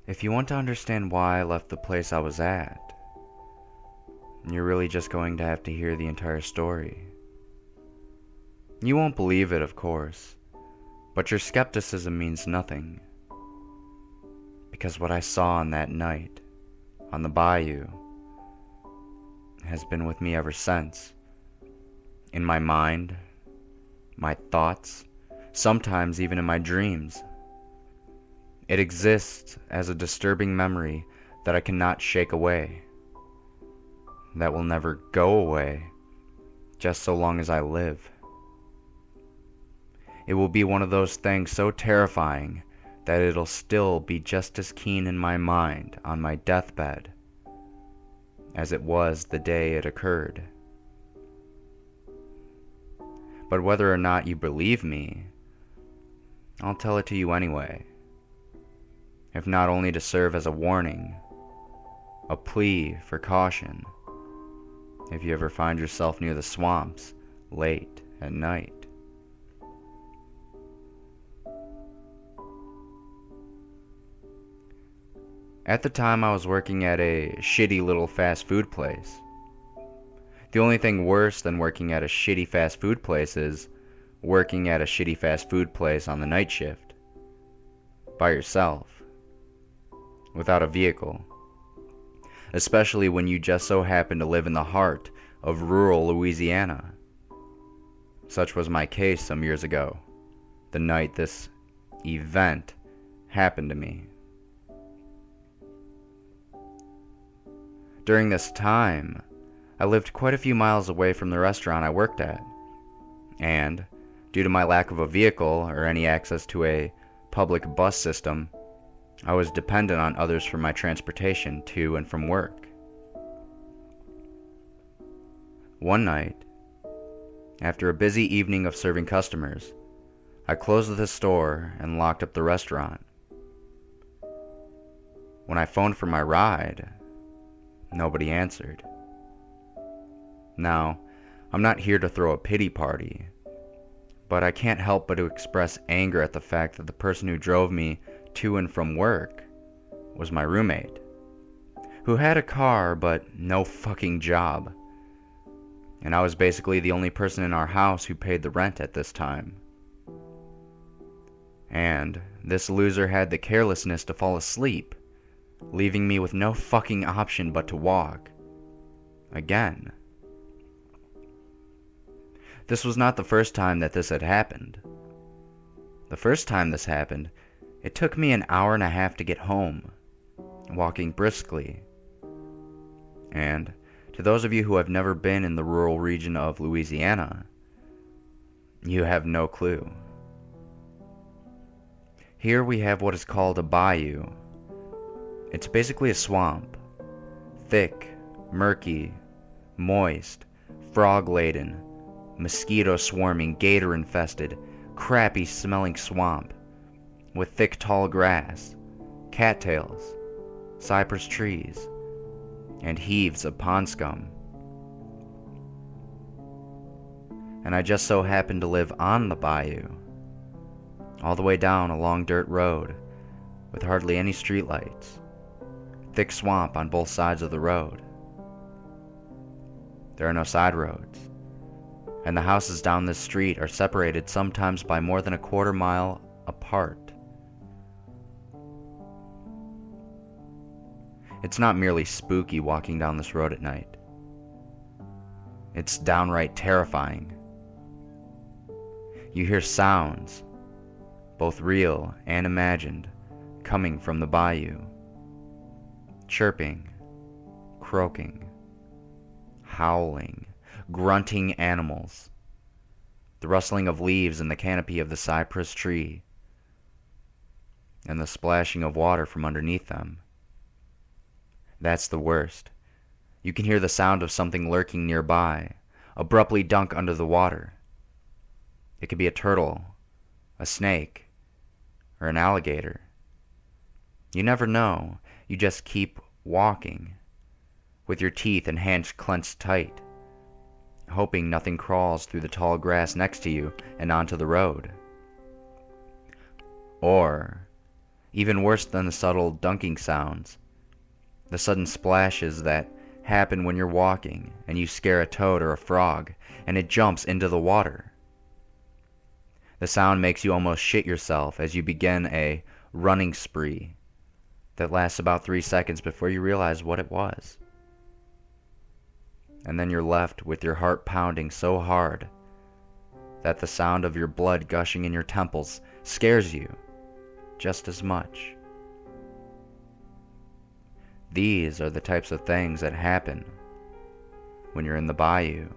If you want to understand why I left the place I was at, you're really just going to have to hear the entire story. You won't believe it, of course, but your skepticism means nothing. Because what I saw on that night, on the Bayou, has been with me ever since. In my mind, my thoughts, sometimes even in my dreams. It exists as a disturbing memory that I cannot shake away, that will never go away, just so long as I live. It will be one of those things so terrifying that it'll still be just as keen in my mind on my deathbed as it was the day it occurred. But whether or not you believe me, I'll tell it to you anyway, if not only to serve as a warning, a plea for caution, if you ever find yourself near the swamps late at night. At the time, I was working at a shitty little fast food place. The only thing worse than working at a shitty fast food place is working at a shitty fast food place on the night shift. By yourself. Without a vehicle. Especially when you just so happen to live in the heart of rural Louisiana. Such was my case some years ago, the night this event happened to me. During this time, I lived quite a few miles away from the restaurant I worked at, and due to my lack of a vehicle or any access to a public bus system, I was dependent on others for my transportation to and from work. One night, after a busy evening of serving customers, I closed the store and locked up the restaurant. When I phoned for my ride, nobody answered. Now, I'm not here to throw a pity party, but I can't help but to express anger at the fact that the person who drove me to and from work was my roommate, who had a car but no fucking job. And I was basically the only person in our house who paid the rent at this time. And this loser had the carelessness to fall asleep, leaving me with no fucking option but to walk. Again. This was not the first time that this had happened. The first time this happened, it took me an hour and a half to get home, walking briskly. And to those of you who have never been in the rural region of Louisiana, you have no clue. Here we have what is called a bayou. It's basically a swamp. Thick, murky, moist, frog-laden, mosquito-swarming, gator-infested, crappy-smelling swamp with thick tall grass, cattails, cypress trees, and heaves of pond scum. And I just so happened to live on the bayou, all the way down a long dirt road with hardly any streetlights. Thick swamp on both sides of the road. There are no side roads, and the houses down this street are separated sometimes by more than a quarter mile apart. It's not merely spooky walking down this road at night. It's downright terrifying. You hear sounds, both real and imagined, coming from the bayou. Chirping, croaking, howling, grunting animals, the rustling of leaves in the canopy of the cypress tree, and the splashing of water from underneath them. That's the worst. You can hear the sound of something lurking nearby, abruptly dunk under the water. It could be a turtle, a snake, or an alligator. You never know. You just keep walking, with your teeth and hands clenched tight, hoping nothing crawls through the tall grass next to you and onto the road. Or Even worse than the subtle dunking sounds, the sudden splashes that happen when you're walking and you scare a toad or a frog and it jumps into the water. The sound makes you almost shit yourself as you begin a running spree that lasts about 3 seconds before you realize what it was. And then you're left with your heart pounding so hard that the sound of your blood gushing in your temples scares you just as much. These are the types of things that happen when you're in the bayou.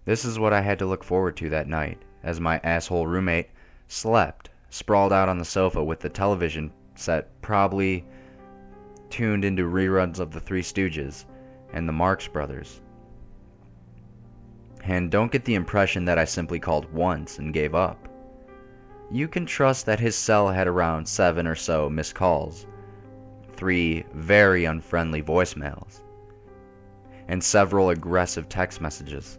This is what I had to look forward to that night as my asshole roommate slept, sprawled out on the sofa with the television set probably tuned into reruns of the Three Stooges and the Marx Brothers. And don't get the impression that I simply called once and gave up. You can trust that his cell had around 7 or so missed calls, 3 very unfriendly voicemails, and several aggressive text messages.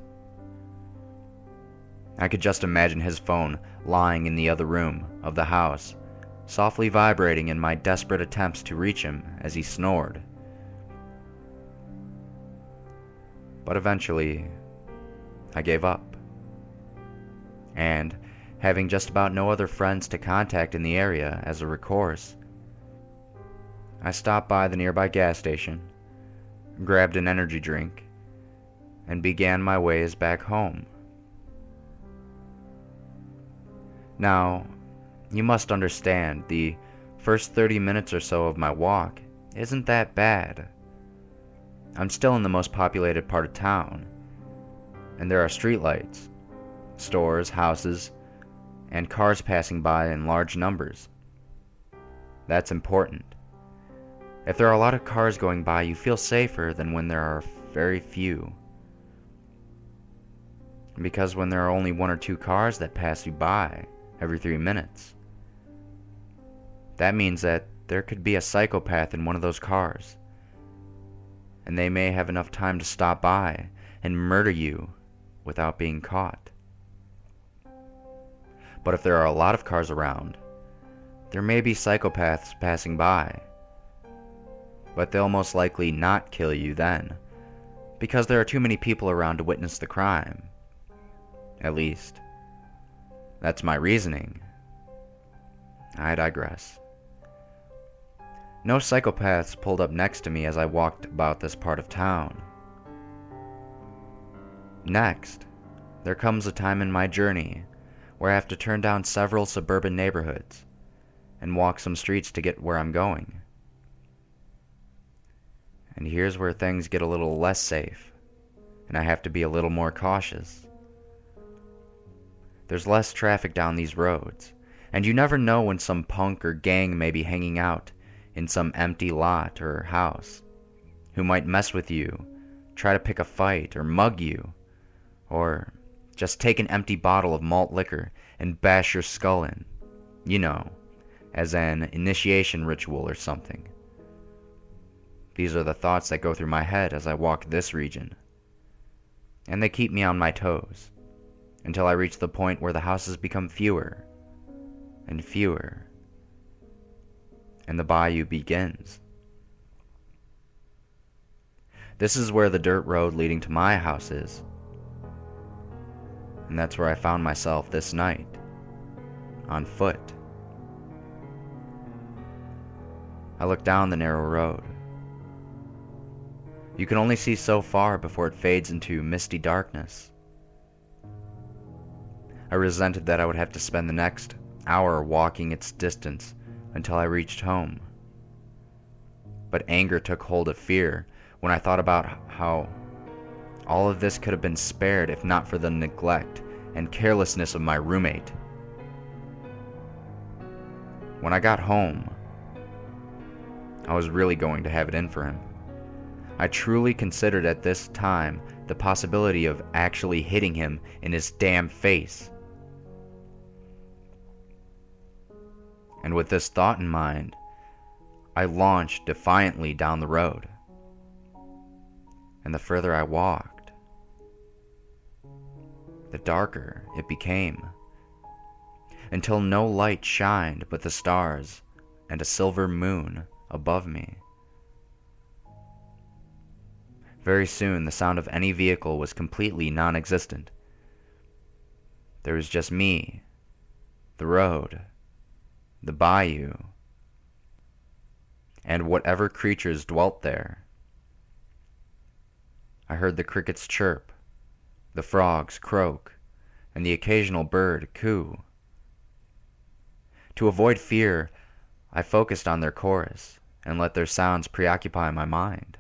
I could just imagine his phone lying in the other room of the house, softly vibrating in my desperate attempts to reach him as he snored. But eventually, I gave up. And, having just about no other friends to contact in the area as a recourse, I stopped by the nearby gas station, grabbed an energy drink, and began my ways back home. Now, you must understand, the first 30 minutes or so of my walk isn't that bad. I'm still in the most populated part of town, and there are streetlights, stores, houses, and cars passing by in large numbers. That's important. If there are a lot of cars going by, you feel safer than when there are very few. Because when there are only 1 or 2 cars that pass you by every 3 minutes, that means that there could be a psychopath in one of those cars, and they may have enough time to stop by and murder you without being caught. But if there are a lot of cars around, there may be psychopaths passing by, but they'll most likely not kill you then, because there are too many people around to witness the crime. At least, that's my reasoning. I digress. No psychopaths pulled up next to me as I walked about this part of town. Next, there comes a time in my journey where I have to turn down several suburban neighborhoods and walk some streets to get where I'm going. And here's where things get a little less safe, and I have to be a little more cautious. There's less traffic down these roads, and you never know when some punk or gang may be hanging out in some empty lot or house, who might mess with you, try to pick a fight, or mug you, or just take an empty bottle of malt liquor and bash your skull in, you know, as an initiation ritual or something. These are the thoughts that go through my head as I walk this region, and they keep me on my toes until I reach the point where the houses become fewer and fewer, and the bayou begins. This is where the dirt road leading to my house is, and that's where I found myself this night, on foot. I look down the narrow road. You can only see so far before it fades into misty darkness. I resented that I would have to spend the next hour walking its distance until I reached home. But anger took hold of fear when I thought about how all of this could have been spared if not for the neglect and carelessness of my roommate. When I got home, I was really going to have it in for him. I truly considered at this time the possibility of actually hitting him in his damn face. And with this thought in mind, I launched defiantly down the road. And the further I walked, the darker it became. until no light shined but the stars and a silver moon above me. Very soon, the sound of any vehicle was completely non-existent. There was just me, the road, the bayou, and whatever creatures dwelt there. I heard the crickets chirp, the frogs croak, and the occasional bird coo. To avoid fear, I focused on their chorus and let their sounds preoccupy my mind.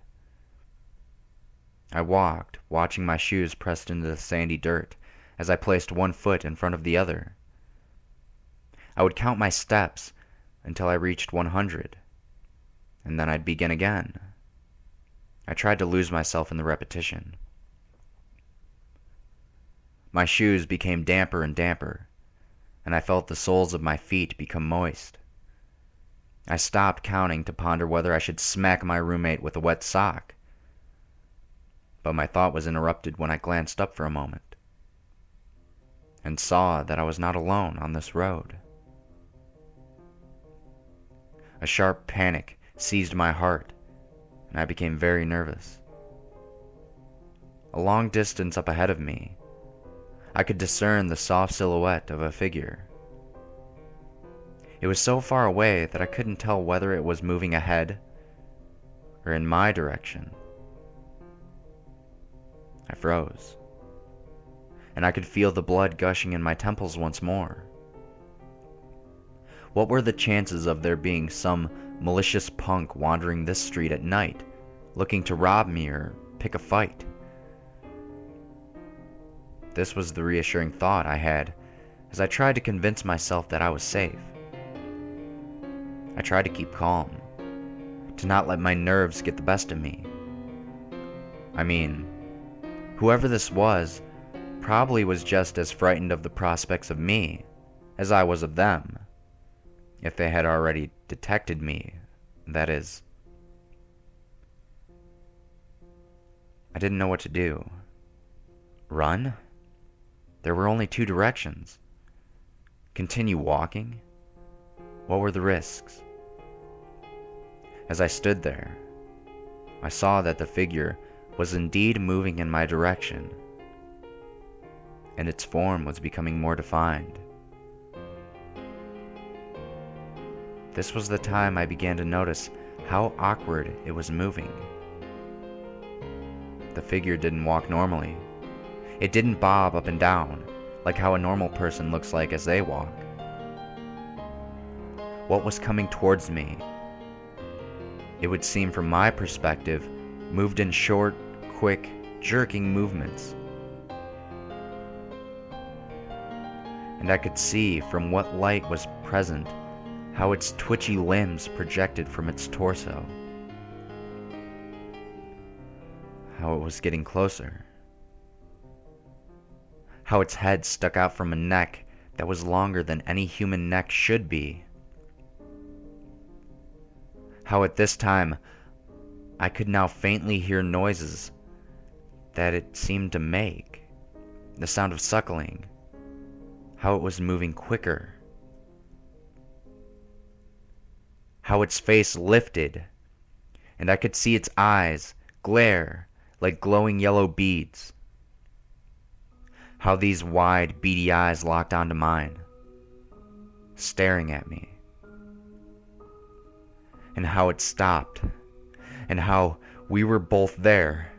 I walked, watching my shoes pressed into the sandy dirt as I placed one foot in front of the other. I would count my steps until I reached 100, and then I'd begin again. I tried to lose myself in the repetition. My shoes became damper and damper, and I felt the soles of my feet become moist. I stopped counting to ponder whether I should smack my roommate with a wet sock. But my thought was interrupted when I glanced up for a moment and saw that I was not alone on this road. A sharp panic seized my heart, and I became very nervous. A long distance up ahead of me, I could discern the soft silhouette of a figure. It was so far away that I couldn't tell whether it was moving ahead or in my direction. I froze, and I could feel the blood gushing in my temples once more. What were the chances of there being some malicious punk wandering this street at night, looking to rob me or pick a fight? This was the reassuring thought I had as I tried to convince myself that I was safe. I tried to keep calm, to not let my nerves get the best of me. I mean, whoever this was probably was just as frightened of the prospects of me as I was of them, if they had already detected me, that is. I didn't know what to do. Run? There were only two directions. Continue walking? What were the risks? As I stood there, I saw that the figure was indeed moving in my direction, and its form was becoming more defined. This was the time I began to notice how awkward it was moving. The figure didn't walk normally. It didn't bob up and down like how a normal person looks like as they walk. What was coming towards me, it would seem from my perspective, moved in short, quick, jerking movements. And I could see from what light was present how its twitchy limbs projected from its torso. How it was getting closer. How its head stuck out from a neck that was longer than any human neck should be. How at this time, I could now faintly hear noises that it seemed to make, the sound of suckling, how it was moving quicker, how its face lifted, and I could see its eyes glare like glowing yellow beads, how these wide, beady eyes locked onto mine, staring at me. And how it stopped, and how we were both there,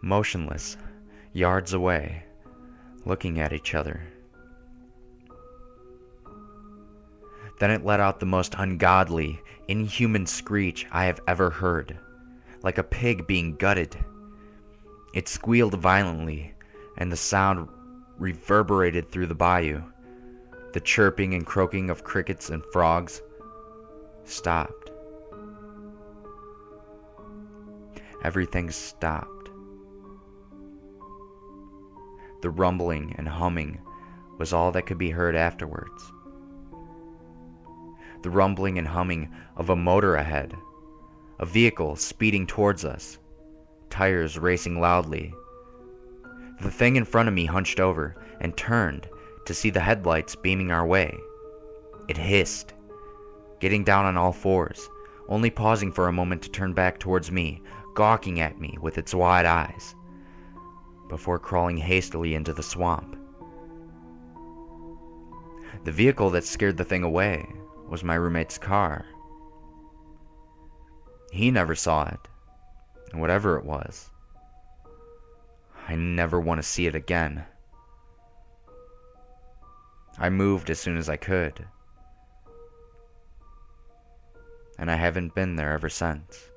motionless, yards away, looking at each other. Then it let out the most ungodly, inhuman screech I have ever heard, like a pig being gutted. It squealed violently, and the sound reverberated through the bayou. The chirping and croaking of crickets and frogs stopped. Everything stopped. The rumbling and humming was all that could be heard afterwards. The rumbling and humming of a motor ahead, a vehicle speeding towards us, tires racing loudly. The thing in front of me hunched over and turned to see the headlights beaming our way. It hissed, getting down on all fours, only pausing for a moment to turn back towards me, gawking at me with its wide eyes, before crawling hastily into the swamp. The vehicle that scared the thing away was my roommate's car. He never saw it, and whatever it was, I never want to see it again. I moved as soon as I could, and I haven't been there ever since.